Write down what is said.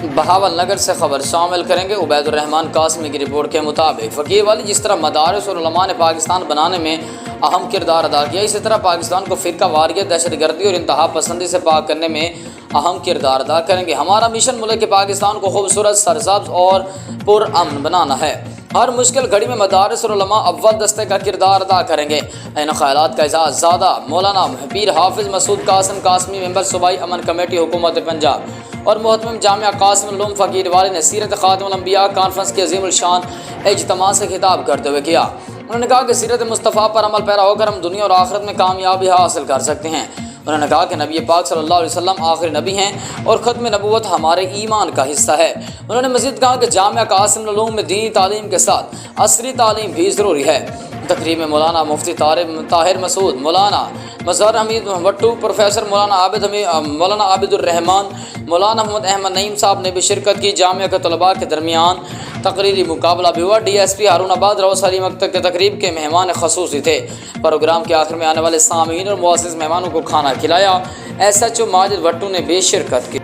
بہاول نگر سے خبر شامل کریں گے۔ عبید الرحمان قاسمی کی رپورٹ کے مطابق فقیر والی جس طرح مدارس اور علماء نے پاکستان بنانے میں اہم کردار ادا کیا، اسی طرح پاکستان کو فرقہ واریت، دہشت گردی اور انتہا پسندی سے پاک کرنے میں اہم کردار ادا کریں گے۔ ہمارا مشن ملک پاکستان کو خوبصورت، سرسبز اور پرامن بنانا ہے۔ ہر مشکل گھڑی میں مدارس اور علماء اول دستے کا کردار ادا کریں گے۔ ان خیالات کا اعزاز زادہ مولانا پیر حافظ مسعود قاسم قاسمی، ممبر صوبائی امن کمیٹی حکومت پنجاب اور محتمم جامعہ قاسم العلوم فقیر والی نے سیرت خاتم الانبیاء کانفرنس کے عظیم الشان اجتماع سے خطاب کرتے ہوئے کیا۔ انہوں نے کہا کہ سیرت مصطفیٰ پر عمل پیرا ہو کر ہم دنیا اور آخرت میں کامیابی حاصل کر سکتے ہیں۔ انہوں نے کہا کہ نبی پاک صلی اللہ علیہ وسلم آخری نبی ہیں اور ختم نبوت ہمارے ایمان کا حصہ ہے۔ انہوں نے مزید کہا کہ جامعہ قاسم العلوم میں دینی تعلیم کے ساتھ عصری تعلیم بھی ضروری ہے۔ تقریب میں مولانا مفتی طاہر مسعود، مولانا مظہر حمید وٹو، پروفیسر مولانا عابد الرحمان، مولانا محمد احمد نعیم صاحب نے بھی شرکت کی۔ جامعہ کے طلباء کے درمیان تقریری مقابلہ بھی ہوا۔ ڈی ایس پی ہارون آباد روس علی مکتب کے تقریب کے مہمان خصوصی تھے۔ پروگرام کے آخر میں آنے والے سامعین اور معزز مہمانوں کو کھانا کھلایا۔ ایس ایچ او ماجد وٹو نے بھی شرکت کی۔